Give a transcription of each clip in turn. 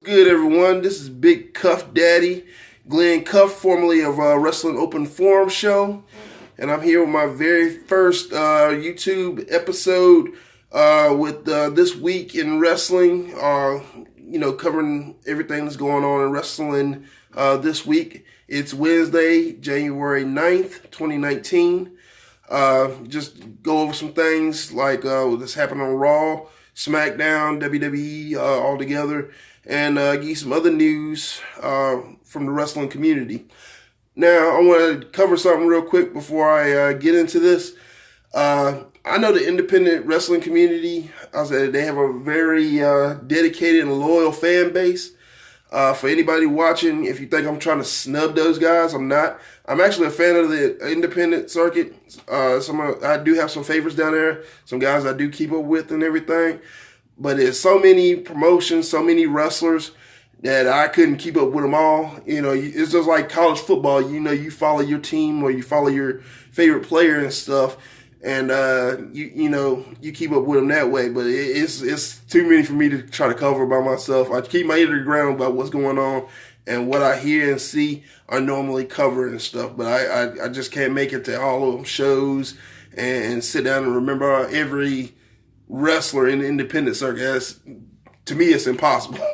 Good, everyone. This is Big Cuff Daddy, Glenn Cuff, formerly of Wrasslin Open Forum Show. And I'm here with my very first YouTube episode with This Week in Wrestling, covering everything that's going on in wrestling this week. It's Wednesday, January 9th, 2019. Just go over some things like what's happening on Raw, SmackDown, WWE all together, and give you some other news from the wrestling community. Now, I want to cover something real quick before I get into this. I know the independent wrestling community, I said they have a very dedicated and loyal fan base. For anybody watching, if you think I'm trying to snub those guys, I'm not. I'm actually a fan of the independent circuit. I do have some favorites down there, some guys I do keep up with and everything. But there's so many promotions, so many wrestlers that I couldn't keep up with them all. It's just like college football. You follow your team or you follow your favorite player and stuff, and you keep up with them that way. But it's too many for me to try to cover by myself. I keep my ear to the ground about what's going on, and what I hear and see are normally covered and stuff. But I just can't make it to all of them shows and sit down and remember every wrestler in the independent circuit. To me, it's impossible,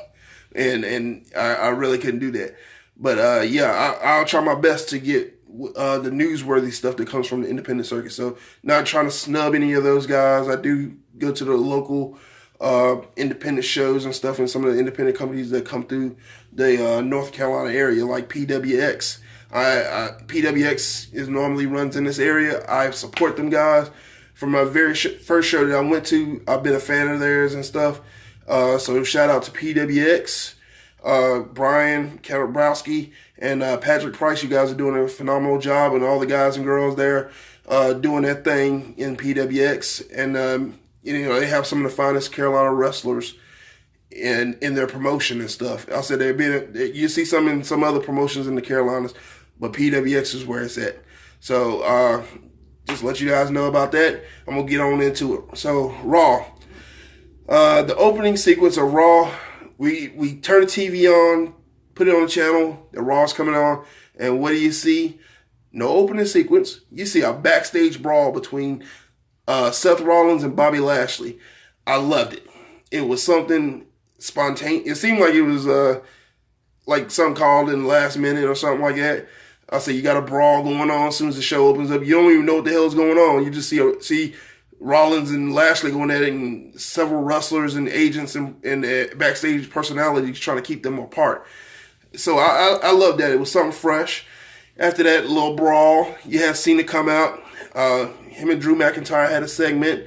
and I really couldn't do that. But I'll try my best to get the newsworthy stuff that comes from the independent circuit. So not trying to snub any of those guys. I do go to the local independent shows and stuff, and some of the independent companies that come through the North Carolina area, like PWX. PWX is normally runs in this area. I support them guys. From my very first show that I went to, I've been a fan of theirs and stuff. So shout out to PWX, Bryan, Katabrowski, and Patrick Price. You guys are doing a phenomenal job, and all the guys and girls there doing their thing in PWX. And they have some of the finest Carolina wrestlers in their promotion and stuff. I said you see some in some other promotions in the Carolinas, but PWX is where it's at. So just let you guys know about that. I'm going to get on into it. So, Raw. The opening sequence of Raw, we turn the TV on, put it on the channel, the Raw's coming on, and what do you see? No opening sequence. You see a backstage brawl between Seth Rollins and Bobby Lashley. I loved it. It was something spontaneous. It seemed like it was like something called in the last minute or something like that. I say you got a brawl going on as soon as the show opens up. You don't even know what the hell is going on. You just see Rollins and Lashley going at it, and several wrestlers and agents and backstage personalities trying to keep them apart. So I love that. It was something fresh. After that little brawl, you had Cena come out. Him and Drew McIntyre had a segment,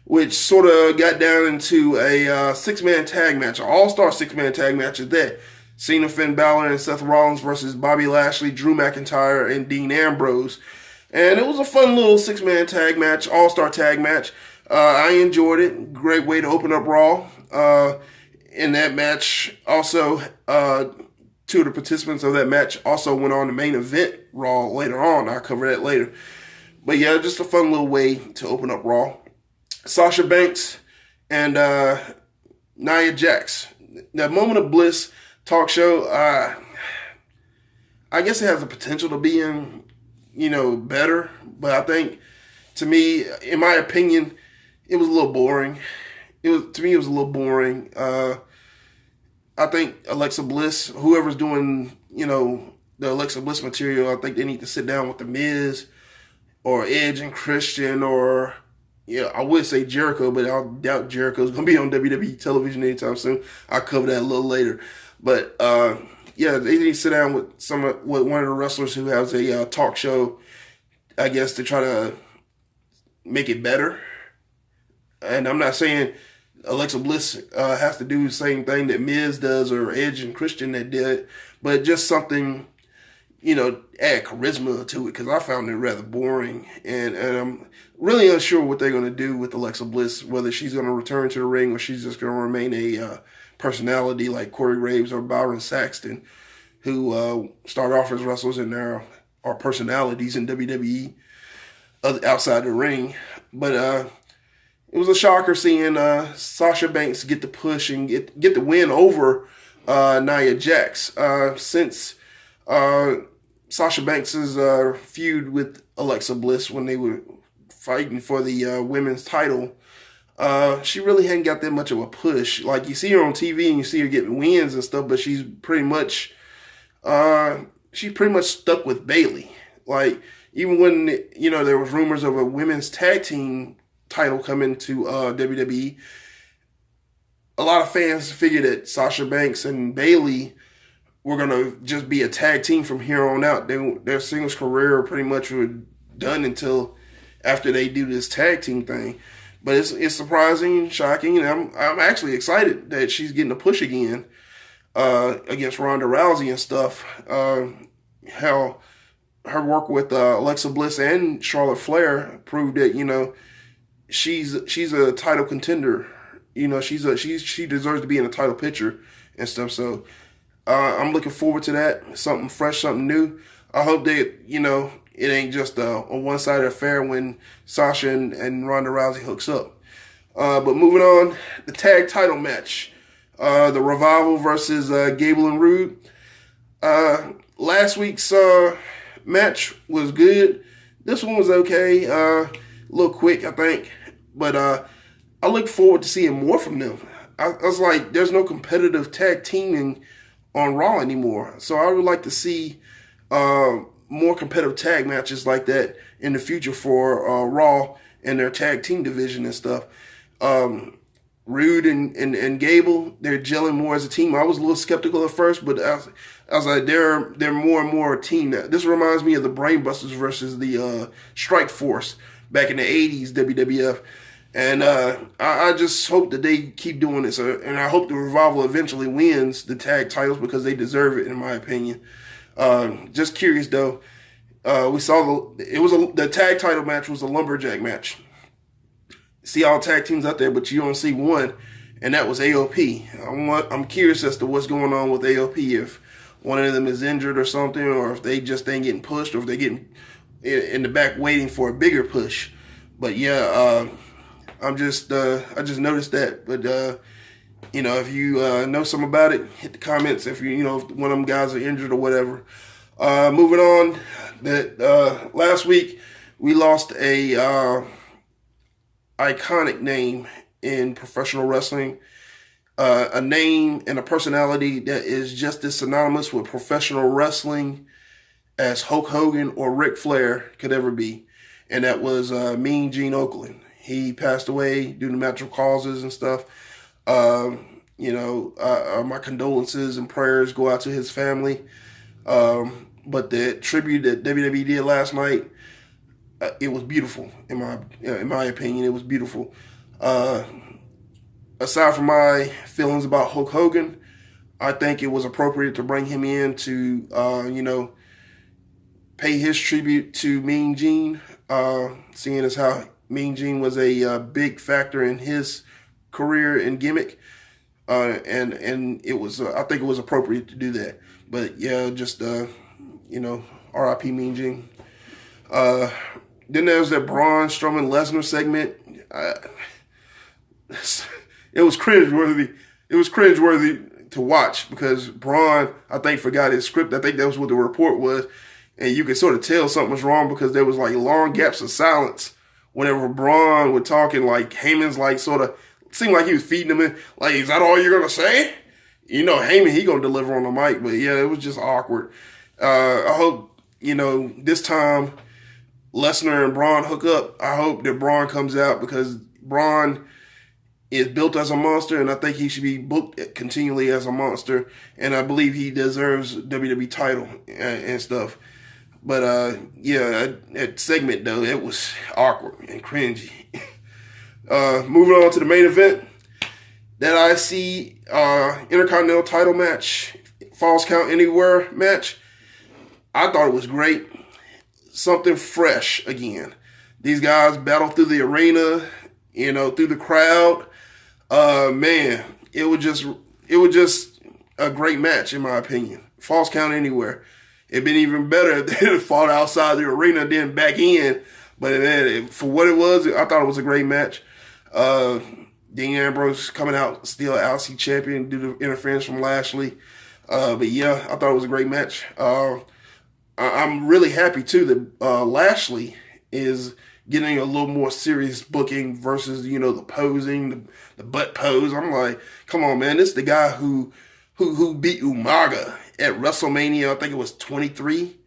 which sort of got down into a six-man tag match, an all-star six-man tag match at that. Cena, Finn Balor, and Seth Rollins versus Bobby Lashley, Drew McIntyre, and Dean Ambrose. And it was a fun little six-man tag match, all-star tag match. I enjoyed it. Great way to open up Raw. In that match, also, two of the participants of that match also went on the main event Raw later on. I'll cover that later. But yeah, just a fun little way to open up Raw. Sasha Banks and Nia Jax. That Moment of Bliss talk show, I guess it has the potential to be better, but I think, to me, in my opinion, it was a little boring. It was a little boring. I think Alexa Bliss, whoever's doing, the Alexa Bliss material, I think they need to sit down with The Miz or Edge and Christian, or I would say Jericho, but I doubt Jericho's going to be on WWE television anytime soon. I'll cover that a little later. But, they need to sit down with one of the wrestlers who has a talk show, I guess, to try to make it better. And I'm not saying Alexa Bliss has to do the same thing that Miz does or Edge and Christian that did, but just something, add charisma to it, because I found it rather boring. And I'm really unsure what they're going to do with Alexa Bliss, whether she's going to return to the ring or she's just going to remain a personality like Corey Graves or Byron Saxton, who started off as wrestlers and now are personalities in WWE outside the ring. But it was a shocker seeing Sasha Banks get the push and get the win over Nia Jax. Since Sasha Banks' feud with Alexa Bliss when they were fighting for the women's title, she really hadn't got that much of a push. Like, you see her on TV and you see her getting wins and stuff, but she's pretty much stuck with Bayley. Like, even when, there was rumors of a women's tag team title coming to WWE, a lot of fans figured that Sasha Banks and Bayley were going to just be a tag team from here on out. Their singles career pretty much were done until after they do this tag team thing. But it's surprising, shocking, and I'm actually excited that she's getting a push again against Ronda Rousey and stuff. How her work with Alexa Bliss and Charlotte Flair proved that she's a title contender. She deserves to be in a title picture and stuff. So I'm looking forward to that. Something fresh, something new. I hope that it ain't just a one-sided affair when Sasha and Ronda Rousey hooks up. But moving on, the tag title match. The Revival versus Gable and Rude. Last week's match was good. This one was okay. A little quick, I think. But I look forward to seeing more from them. I was like, there's no competitive tag teaming on Raw anymore. So I would like to see more competitive tag matches like that in the future for Raw and their tag team division and stuff. Rude and Gable, they're gelling more as a team. I was a little skeptical at first, but I was like, they're more and more a team now. This reminds me of the Brainbusters versus the Strike Force back in the 80s WWF. And I just hope that they keep doing this. And I hope the Revival eventually wins the tag titles because they deserve it, in my opinion. Just curious, though. We saw the tag title match was a lumberjack match. See all tag teams out there, but you don't see one, and that was AOP. I'm curious as to what's going on with AOP, if one of them is injured or something, or if they just ain't getting pushed, or if they're getting in the back waiting for a bigger push. But yeah, I just noticed that. But if you know something about it, hit the comments. If if one of them guys are injured or whatever. Moving on, that last week we lost a iconic name in professional wrestling, a name and a personality that is just as synonymous with professional wrestling as Hulk Hogan or Ric Flair could ever be, and that was Mean Gene Oakland. He passed away due to natural causes and stuff. My condolences and prayers go out to his family. But the tribute that WWE did last night, it was beautiful in my opinion. It was beautiful. Aside from my feelings about Hulk Hogan, I think it was appropriate to bring him in to pay his tribute to Mean Gene, seeing as how Mean Gene was a big factor in his career and gimmick, and it was I think it was appropriate to do that. But yeah, just R.I.P. Mean Gene. Then there's that Braun Strowman Lesnar segment. It was cringeworthy. It was cringeworthy to watch because Braun, I think, forgot his script. I think that was what the report was. And you could sort of tell something was wrong because there was like long gaps of silence whenever Braun would talk, and like Heyman's like sort of seemed like he was feeding him in. Like, is that all you're going to say? Heyman, he going to deliver on the mic. But yeah, it was just awkward. I hope, this time Lesnar and Braun hook up. I hope that Braun comes out because Braun is built as a monster, and I think he should be booked continually as a monster. And I believe he deserves WWE title and stuff. But that segment though, it was awkward and cringy. Moving on to the main event, that IC Intercontinental title match, Falls Count Anywhere match. I thought it was great. Something fresh again. These guys battled through the arena, through the crowd. Man, it was just a great match in my opinion. Falls Count Anywhere. It'd been even better if they had fought outside the arena then back in. But man, for what it was, I thought it was a great match. Dean Ambrose coming out still LC champion due to interference from Lashley. But yeah, I thought it was a great match. I'm really happy too that Lashley is getting a little more serious booking versus, the posing, the butt pose. I'm like, come on, man. This is the guy who beat Umaga at WrestleMania. I think it was 23.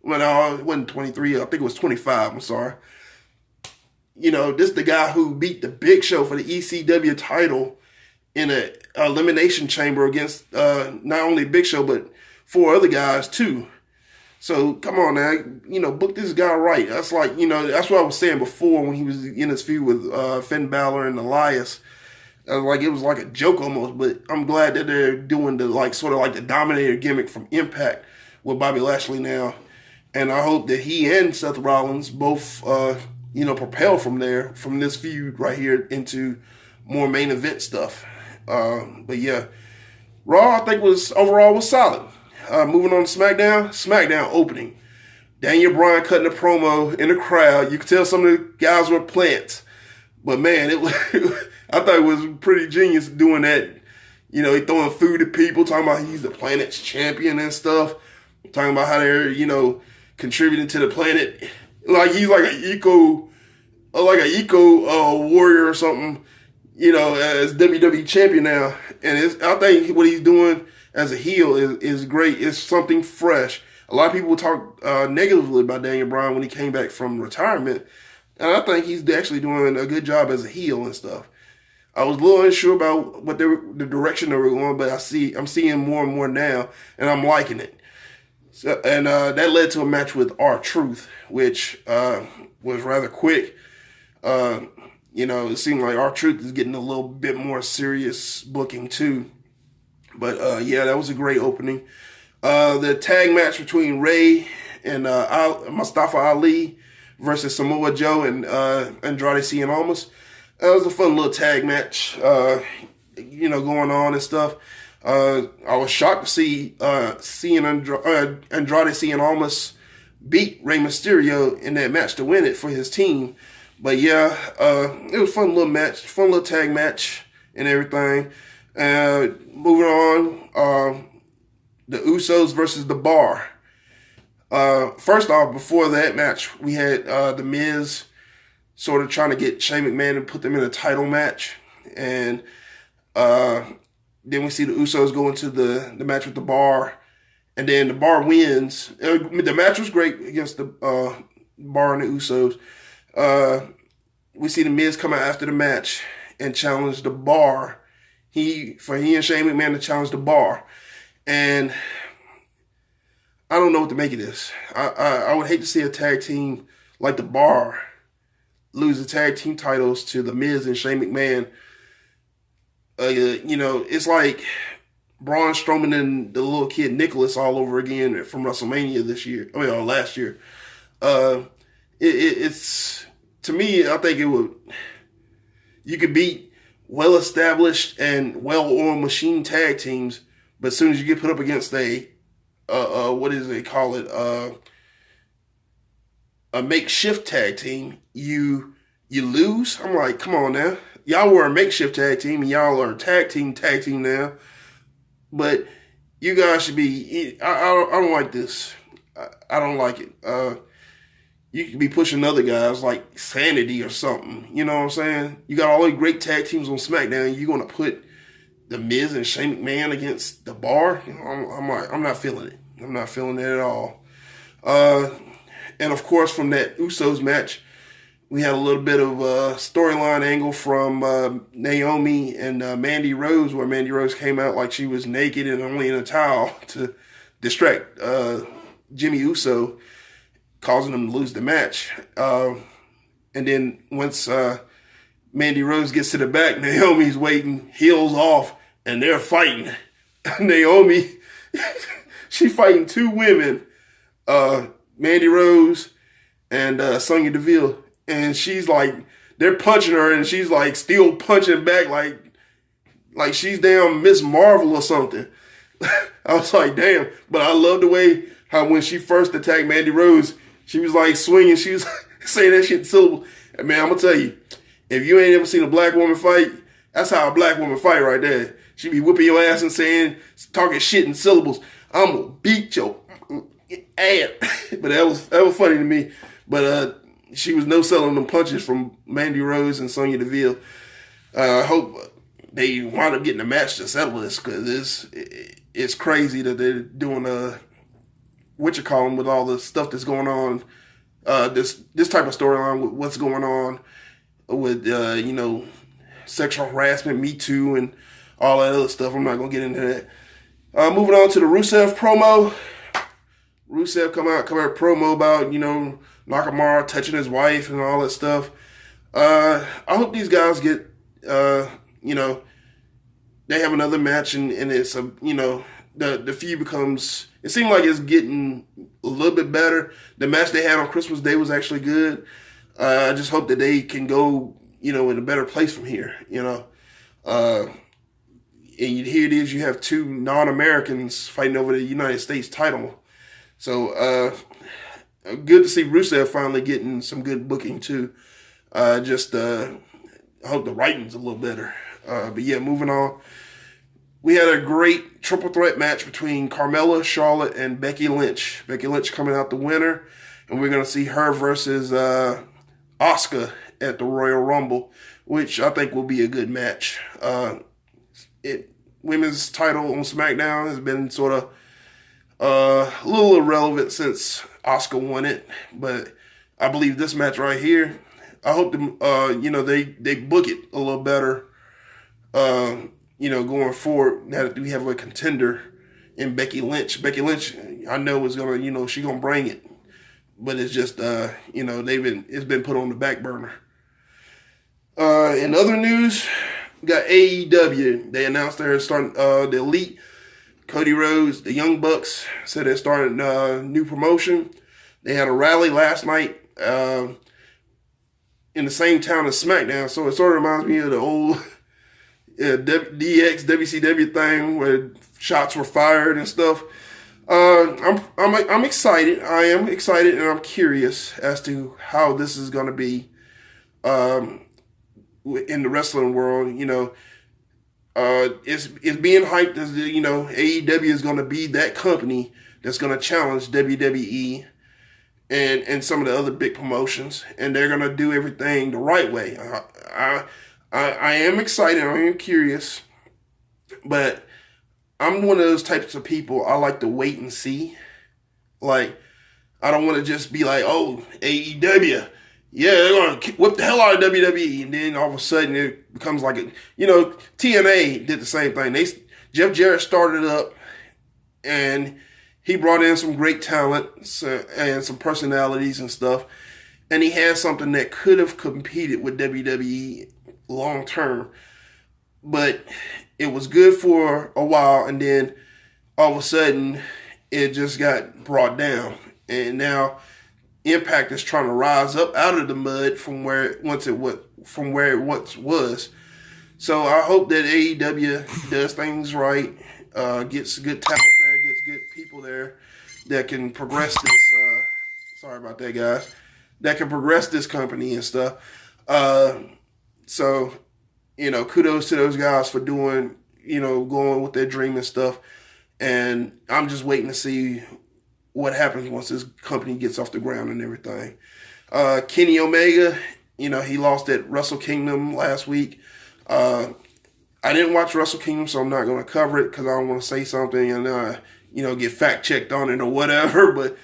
Well, no, it wasn't 23. I think it was 25. I'm sorry. This is the guy who beat the Big Show for the ECW title in an elimination chamber against not only Big Show, but 4 other guys too. So come on now, book this guy right. That's like, that's what I was saying before when he was in his feud with Finn Balor and Elias. It was like a joke almost, but I'm glad that they're doing the sort of like the Dominator gimmick from Impact with Bobby Lashley now. And I hope that he and Seth Rollins both, propel from this feud right here into more main event stuff. But yeah, Raw I think was solid. Moving on to SmackDown opening. Daniel Bryan cutting a promo in the crowd. You could tell some of the guys were plants. But man, I thought it was pretty genius doing that. He throwing food at people, talking about he's the planet's champion and stuff. Talking about how they're, contributing to the planet. Like he's like an eco warrior or something, as WWE champion now. And I think what he's doing as a heel is great. It's something fresh. A lot of people talk negatively about Daniel Bryan when he came back from retirement. And I think he's actually doing a good job as a heel and stuff. I was a little unsure about the direction they were going, but I'm seeing more and more now, and I'm liking it. So, and that led to a match with R-Truth, which was rather quick. It seemed like R-Truth is getting a little bit more serious booking too. But yeah, that was a great opening. The tag match between Ray and Mustafa Ali versus Samoa Joe and Andrade Cien Almas. That was a fun little tag match, going on and stuff. I was shocked to see Andrade Cien Almas beat Rey Mysterio in that match to win it for his team. But yeah, it was a fun little tag match and everything. Moving on, the Usos versus The Bar. First off, before that match, we had The Miz sort of trying to get Shane McMahon to put them in a title match. And then we see the Usos go into the match with The Bar. And then The Bar wins. The match was great against the Bar and the Usos. We see The Miz come out after the match and challenge The Bar. He and Shane McMahon to challenge The Bar. And I don't know what to make of this. I would hate to see a tag team like The Bar lose the tag team titles to The Miz and Shane McMahon. It's like Braun Strowman and the little kid Nicholas all over again from WrestleMania last year. It's to me, I think you could beat well-established and well-oiled machine tag teams, but as soon as you get put up against a makeshift tag team, you lose. I'm like, come on now. Y'all were a makeshift tag team, and y'all are a tag team now. But you guys should be. I don't like this. I don't like it. You could be pushing other guys like Sanity or something. You know what I'm saying? You got all these great tag teams on SmackDown. You're gonna put The Miz and Shane McMahon against The Bar? I'm not feeling it. I'm not feeling it at all. And of course, from that Usos match, we had a little bit of a storyline angle from Naomi and Mandy Rose, where Mandy Rose came out like she was naked and only in a towel to distract Jimmy Uso, causing him to lose the match. And then once Mandy Rose gets to the back, Naomi's waiting, heels off, and they're fighting. Naomi, she fighting 2 women, Mandy Rose and Sonya Deville. And she's like, they're punching her, and she's like still punching back like she's damn Miss Marvel or something. I was like, damn. But I love the way how when she first attacked Mandy Rose, she was like swinging. She was saying that shit syllable. And man, I'm going to tell you, if you ain't ever seen a black woman fight, That's how a black woman fight right there. She be whipping your ass and talking shit in syllables. I'm gonna beat your ass. But that was funny to me. But she was no selling them punches from Mandy Rose and Sonya Deville. I hope they wind up getting a match to settle this, because it's crazy that they're doing with all the stuff that's going on. This type of storyline with what's going on with sexual harassment, Me Too, and all that other stuff. I'm not gonna get into that. Moving on to the Rusev promo. Rusev come out promo about Nakamura touching his wife and all that stuff. I hope these guys get they have another match and it's the feud becomes. It seemed like it's getting a little bit better. The match they had on Christmas Day was actually good. I just hope that they can go in a better place from here. And here it is. You have two non-Americans fighting over the United States title. So good to see Rusev finally getting some good booking too. I hope the writing's a little better. But yeah, moving on. We had a great triple threat match between Carmella, Charlotte, and Becky Lynch. Becky Lynch coming out the winner, and we're going to see her versus Asuka at the Royal Rumble, which I think will be a good match. Women's title on SmackDown has been sort of a little irrelevant since Asuka won it, but I believe this match right here, I hope they book it a little better. Going forward, now that we have a contender in Becky Lynch. Becky Lynch, I know is gonna, she gonna bring it, but it's just, it's been put on the back burner. In other news, we got AEW. They announced they're starting the Elite. Cody Rhodes, the Young Bucks said they're starting a new promotion. They had a rally last night in the same town as SmackDown, so it sort of reminds me of the old DX WCW thing where shots were fired and stuff. I'm excited. I am excited, and I'm curious as to how this is going to be in the wrestling world. It's being hyped as AEW is going to be that company that's going to challenge WWE and some of the other big promotions, and they're going to do everything the right way. I am excited. I am curious, but I'm one of those types of people. I like to wait and see. Like, I don't want to just be like, oh, AEW, yeah, they're going to whip the hell out of WWE, and then all of a sudden it becomes like TNA did the same thing. Jeff Jarrett started up, and he brought in some great talent and some personalities and stuff, and he had something that could have competed with WWE long term, but it was good for a while, and then all of a sudden it just got brought down, and now Impact is trying to rise up out of the mud from where it once was. So I hope that AEW does things right, gets good talent there, gets good people there that can progress this. Sorry about that, guys. That can progress this company and stuff. So, kudos to those guys for doing, going with their dream and stuff. And I'm just waiting to see what happens once this company gets off the ground and everything. Kenny Omega, he lost at Wrestle Kingdom last week. I didn't watch Wrestle Kingdom, so I'm not going to cover it because I don't want to say something and, get fact checked on it or whatever. But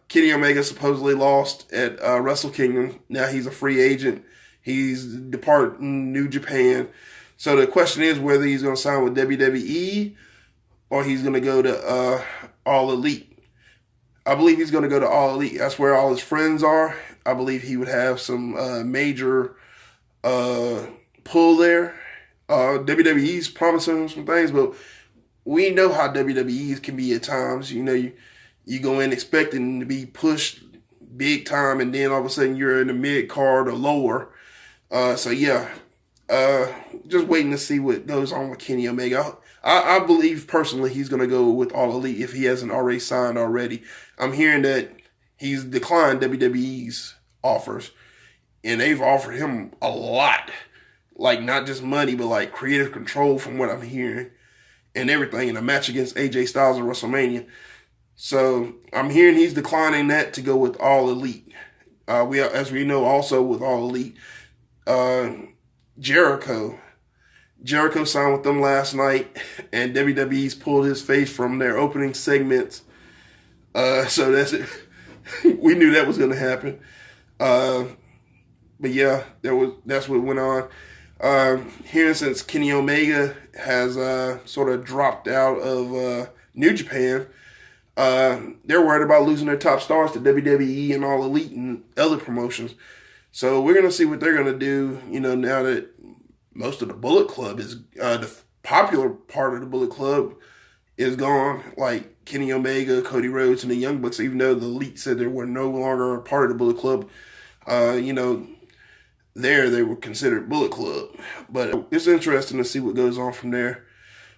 Kenny Omega supposedly lost at Wrestle Kingdom. Now he's a free agent. He's departing New Japan. So the question is whether he's going to sign with WWE or he's going to go to All Elite. I believe he's going to go to All Elite. That's where all his friends are. I believe he would have some major pull there. WWE's promising him some things, but we know how WWE can be at times. You go in expecting to be pushed big time, and then all of a sudden you're in the mid card or lower. Just waiting to see what goes on with Kenny Omega. I believe personally he's going to go with All Elite if he hasn't already signed already. I'm hearing that he's declined WWE's offers, and they've offered him a lot. like not just money, but like creative control from what I'm hearing and everything in a match against AJ Styles at WrestleMania. So I'm hearing he's declining that to go with All Elite. As we know, also with All Elite, Jericho signed with them last night, and WWE's pulled his face from their opening segments. So that's it. We knew that was going to happen. But yeah, that's what went on. Here since Kenny Omega has sort of dropped out of New Japan, they're worried about losing their top stars to WWE and All Elite and other promotions. So we're going to see what they're going to do, now that most of the Bullet Club is, the popular part of the Bullet Club is gone, like Kenny Omega, Cody Rhodes, and the Young Bucks, even though the Elite said they were no longer a part of the Bullet Club. There they were considered Bullet Club. But it's interesting to see what goes on from there.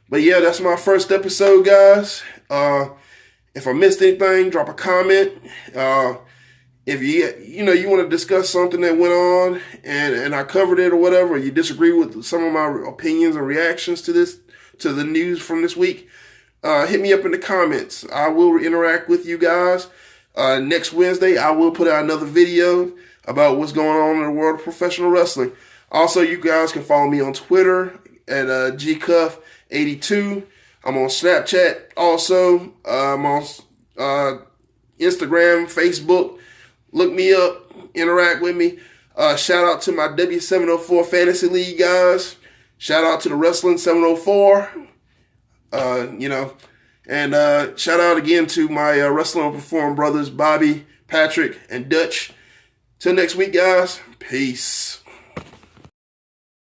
But yeah, that's my first episode, guys. If I missed anything, drop a comment. If you want to discuss something that went on and I covered it or whatever, you disagree with some of my opinions and reactions to the news from this week, hit me up in the comments. I will interact with you guys. Next Wednesday, I will put out another video about what's going on in the world of professional wrestling. Also, you guys can follow me on Twitter at gcuff82. I'm on Snapchat also. I'm on Instagram, Facebook. Look me up. Interact with me. Shout out to my W704 Fantasy League guys. Shout out to the Wrasslin 704. And shout out again to my Wrestling on Perform brothers, Bobby, Patrick, and Dutch. Till next week, guys. Peace.